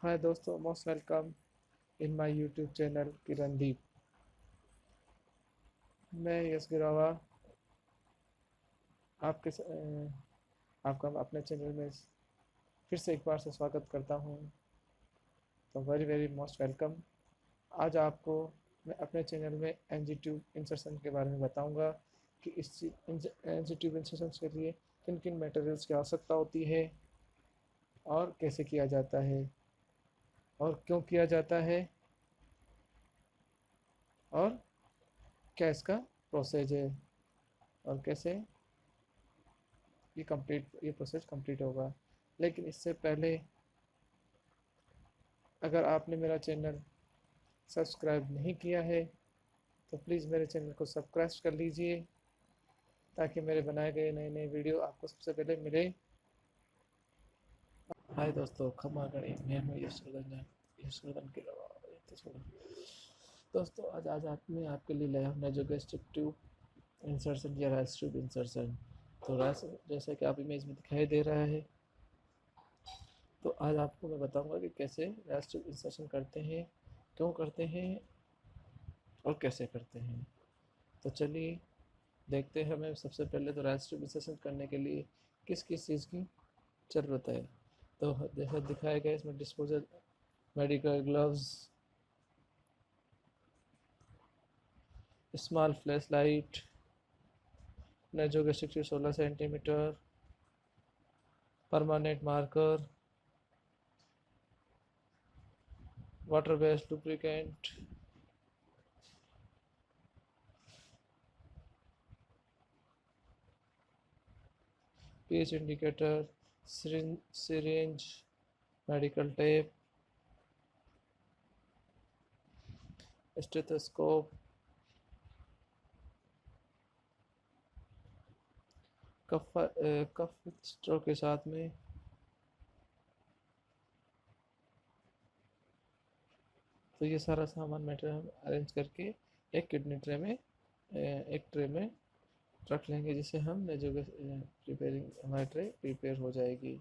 हाय दोस्तों, most welcome in my YouTube channel Kirandeep. मैं यश गिरावा आपका अपने चैनल में फिर से एक बार से स्वागत करता हूं। तो वेरी वेरी मोस्ट वेलकम। आज आपको मैं अपने चैनल में एनजी ट्यूब इंसर्शन के बारे में बताऊंगा कि इस एनजी ट्यूब इंसर्शन के लिए किन किन मटेरियल्स की आवश्यकता होती है और कैसे किया जाता है और क्यों किया जाता है और क्या इसका प्रोसेस है और कैसे ये प्रोसेस कंप्लीट होगा। लेकिन इससे पहले अगर आपने मेरा चैनल सब्सक्राइब नहीं किया है तो प्लीज़ मेरे चैनल को सब्सक्राइब कर लीजिए ताकि मेरे बनाए गए नए नए वीडियो आपको सबसे पहले मिले। हाय दोस्तों, खमा गणी मैं यशवर्धन के दोस्तों, मैं आपके लिए लाया हूँ नेजोगेस्ट्रिक ट्यूब इंसर्शन या राइस ट्यूब इंसर्शन। तो राइस जैसा कि आप इमेज में दिखाई दे रहा है, तो आज आपको मैं बताऊंगा कि कैसे राइस ट्यूब इंसर्शन करते हैं, क्यों करते हैं और कैसे करते हैं। तो चलिए देखते हैं। हमें सबसे पहले तो राइस ट्यूब इंसर्शन करने के लिए किस किस चीज़ की ज़रूरत है। तो जैसा दिखाया गया इसमें disposal medical gloves, small flashlight, nasogastric 16 centimetre, permanent marker, water based lubricant, pH indicator, syringe, medical tape, stethoscope, cuff straw के साथ में तो ये सारा सामान मटेरियल हम अरेंज करके एक किडनी ट्रे में एक ट्रे में रख लेंगे, जिससे हम जो प्रिपेयरिंग हमारी ट्रे प्रिपेयर हो जाएगी।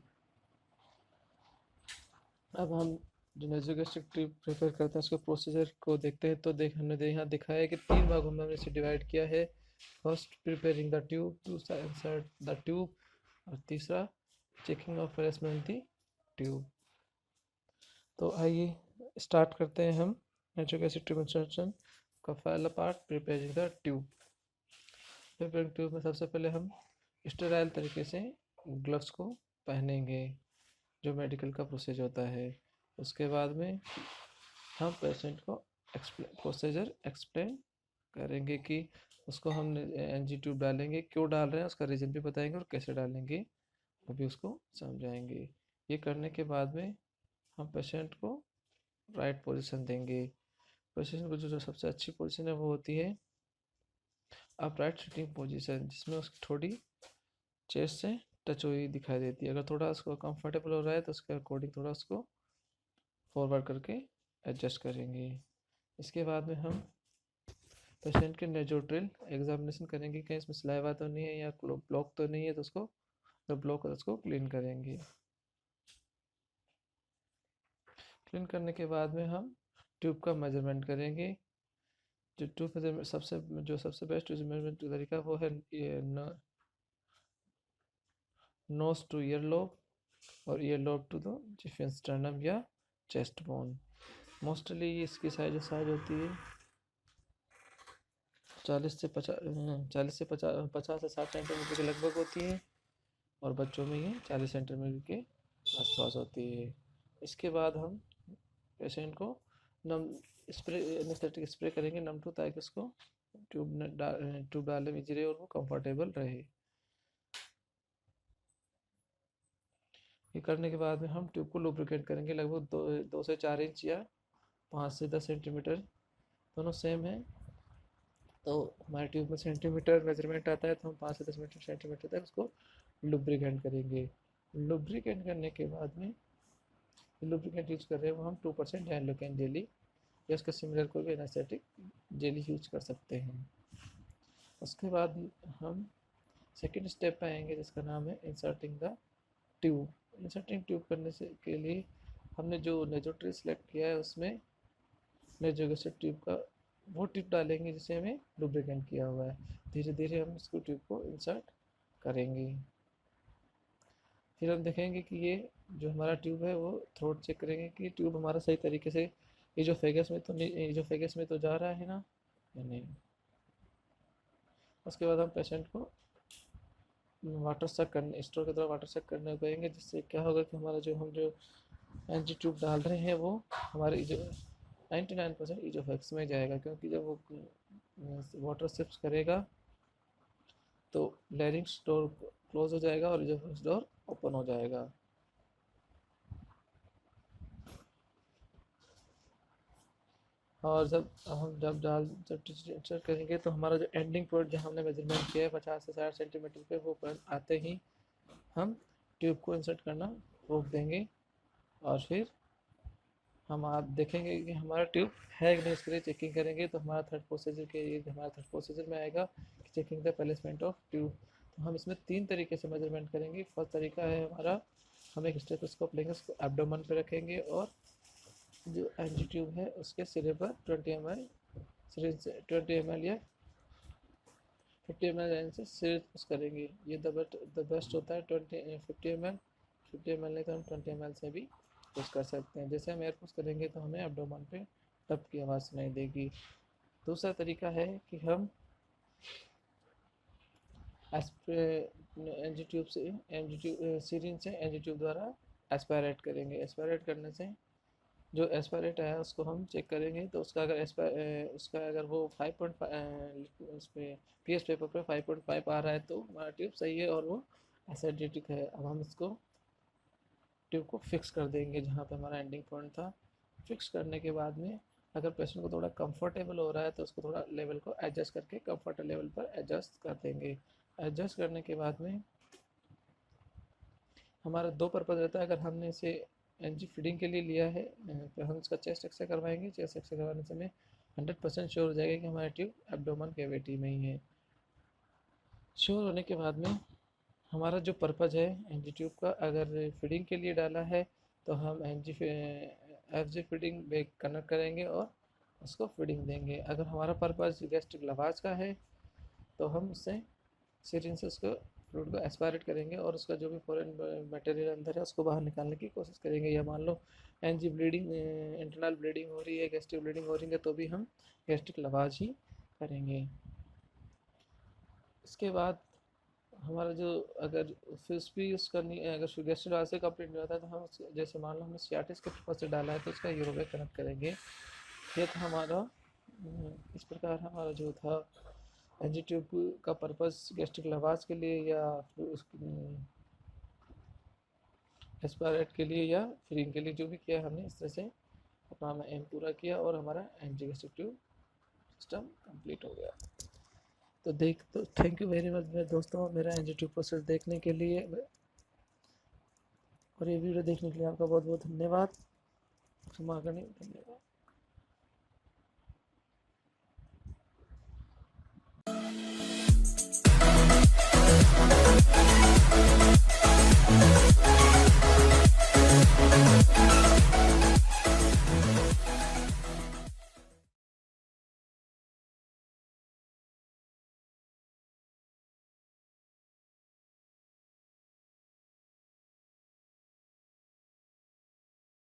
अब हम जो नेजोगेस्ट्रिक ट्यूब प्रिपेयर करते हैं उसके प्रोसीजर को देखते हैं। तो हमने यहाँ दिखाया है कि 3 भागों में हमने इसे डिवाइड किया है। फर्स्ट प्रिपेयरिंग द ट्यूब, दूसरा इंसर्ट द ट्यूब और तीसरा checking of placement the tube. तो आइए स्टार्ट करते हैं हम नेजोगेस्ट्रिक ट्यूब इंसर्शन का पहला part, preparing the tube. Preparing tube में सबसे पहले हम स्टेराइल तरीके से ग्लव्स को पहनेंगे, जो मेडिकल का प्रोसीजर होता है। उसके बाद में हम पेशेंट को प्रोसीजर एक्सप्लेन करेंगे कि उसको हम एनजी ट्यूब डालेंगे, क्यों डाल रहे हैं उसका रीज़न भी बताएंगे और कैसे डालेंगे अभी उसको समझाएंगे। ये करने के बाद में हम पेशेंट को राइट पोजीशन देंगे। पेशेंट को जो सबसे अच्छी पोजीशन है वो होती है अपराइट सिटिंग पोजीशन, जिसमें उसकी थोड़ी चेस्ट से टच हुई दिखाई देती है। अगर थोड़ा उसको कंफर्टेबल हो रहा है तो उसके अकॉर्डिंग थोड़ा उसको फॉरवर्ड करके एडजस्ट करेंगे। इसके बाद में हम पेशेंट के नेजोट्रिल एग्जामिनेशन करेंगे, कहीं इसमें सलाइवा तो नहीं है या ब्लॉक तो नहीं है, तो उसको जब ब्लॉक है उसको क्लीन करेंगे। क्लीन करने के बाद में हम ट्यूब का मेजरमेंट करेंगे। जो ट्यूब मेजरमेंट सबसे बेस्ट मेजरमेंट तरीका वो है नोज टू ईयर लोब और earlobe to the xiphoid sternum या चेस्ट बोन। मोस्टली इसकी साइज होती है 50 से 60 सेंटीमीटर के लगभग होती है, और बच्चों में ये 40 सेंटीमीटर के आसपास होती है। इसके बाद हम पेशेंट को नम एनेस्थेटिक स्प्रे करेंगे नम टू, ताकि उसको ट्यूब डालने में इजी रहे और वो कंफर्टेबल रहे। ये करने के बाद में हम ट्यूब को लुब्रिकेट करेंगे लगभग 2 से 4 इंच या 5 से 10 सेंटीमीटर, दोनों सेम है। तो हमारे ट्यूब में सेंटीमीटर मेजरमेंट आता है, तो हम 5 से 10 सेंटीमीटर तक उसको लुब्रिकेट करेंगे। लुब्रिकेट करने के बाद में लुब्रिकेंट यूज कर रहे हैं वो हम 2% डाइलोकेन जेली या उसका सिमिलर कोई भी एनास्थेटिक जेली यूज कर सकते हैं। उसके बाद हम सेकेंड स्टेप पे आएंगे, जिसका नाम है inserting the tube. Inserting tube करने से के लिए हमने जो नेजो ट्री सेलेक्ट किया है उसमें नेजो गैस्ट्रिक ट्यूब का वो टिप डालेंगे जिसे हमें लुब्रिकेंट किया हुआ है। धीरे धीरे हम इसको ट्यूब को इंसर्ट करेंगे। फिर हम देखेंगे कि ये जो हमारा ट्यूब है वो थ्रोट चेक करेंगे कि ट्यूब हमारा सही तरीके से इजोफेगस में तो नहीं, इजोफेगस में तो जा रहा है ना या नहीं। उसके बाद हम पेशेंट को वाटर सक करने, स्ट्रो के द्वारा वाटर सक करने को कहेंगे, जिससे क्या होगा कि हमारा जो हम जो एंटी ट्यूब डाल रहे हैं वो हमारे जो 99% इजोफेक्स में जाएगा, क्योंकि जब वो वाटर सिप्स करेगा तो लैरिंक्स डोर क्लोज हो जाएगा और इजोफेक्स डोर ओपन हो जाएगा। और जब टीचर करेंगे तो हमारा जो एंडिंग पॉइंट जहाँ हमने मेजरमेंट किया है 50 से 60 सेंटीमीटर पे, वो पॉइंट आते ही हम ट्यूब को इंसर्ट करना रोक देंगे। और फिर हम आप देखेंगे कि हमारा ट्यूब है कि नहीं, इसके लिए चेकिंग करेंगे। तो हमारा थर्ड प्रोसीजर में आएगा कि checking the placement of tube. तो हम इसमें 3 तरीके से मेजरमेंट करेंगे। फर्स्ट तरीका है हमारा, हम एक स्टेथोस्कोप लेंगे, उसको एब्डोमेन पे रखेंगे और जो एंटी ट्यूब है उसके सिरे पर 20 ml सिरिंज से 20 ml या 50 ml से सिरिंज पुश करेंगे। ये द बेस्ट होता है 50 ml नहीं तो हम 20 ml से भी पुश कर सकते हैं। जैसे हम एयर पुश करेंगे तो हमें एब्डोमेन पे टप की आवाज़ सुनाई देगी। दूसरा तरीका है कि हम एंटी ट्यूब से सिरिंज से एंटी ट्यूब द्वारा एस्पायरेट करेंगे। एस्पायरेट करने से जो एस्पायरेट है उसको हम चेक करेंगे, तो उसका अगर वो 5.5 उस पर पीएच पेपर पे 5.5 आ रहा है तो हमारा ट्यूब सही है और वो एसिडिक है। अब हम इसको ट्यूब को फिक्स कर देंगे जहाँ पे हमारा एंडिंग पॉइंट था। फिक्स करने के बाद में अगर पेशेंट को थोड़ा कंफर्टेबल हो रहा है तो उसको थोड़ा लेवल को एडजस्ट करके कंफर्टेबल लेवल पर एडजस्ट कर देंगे। एडजस्ट करने के बाद में हमारा 2 पर्पज़ रहता है। अगर हमने इसे एनजी फीडिंग के लिए लिया है तो हम इसका चेस्ट एक्सरे करवाएंगे। चेस्ट एक्सरे करवाने से हमें 100% श्योर हो जाएगा कि हमारा ट्यूब एब्डोमेन कैविटी में ही है। श्योर होने के बाद में हमारा जो पर्पज़ है एनजी ट्यूब का, अगर फीडिंग के लिए डाला है तो हम एफजी फीडिंग बैग कनेक्ट करेंगे और उसको फीडिंग देंगे। अगर हमारा पर्पज़ गैस्ट्रिक लवाज का है तो हम उससे सिरिंज से उसको फ्लूइड को एस्पायरेट करेंगे और उसका जो भी फॉरेन मटेरियल अंदर है उसको बाहर निकालने की कोशिश करेंगे। या मान लो एनजी ब्लीडिंग, इंटरनल ब्लीडिंग हो रही है, गैस्ट्रिक ब्लीडिंग हो रही है, तो भी हम गैस्ट्रिक लवाज ही करेंगे। इसके बाद हमारा जो अगर फिश भी यूज़ करनी है, अगर गैस्ट्रिक लवाज से कंप्लीट नहीं होता है तो हम जैसे मान लो हमने सियाटिस के पर्पज से डाला है तो उसका यूरोबैग कनेक्ट करेंगे। ये था हमारा, इस प्रकार हमारा जो था एनजी ट्यूब का पर्पस गैस्ट्रिक लवाज के लिए या एस्पायरेट के लिए या फीडिंग के लिए जो भी किया हमने, इस तरह से अपना एम पूरा किया और हमारा anti gastric tube system complete हो गया। तो थैंक यू वेरी मच मेरे दोस्तों मेरा एनजी ट्यूब प्रोसेस देखने के लिए, और ये वीडियो देखने के लिए आपका बहुत बहुत धन्यवाद। क्षमा करें, धन्यवाद।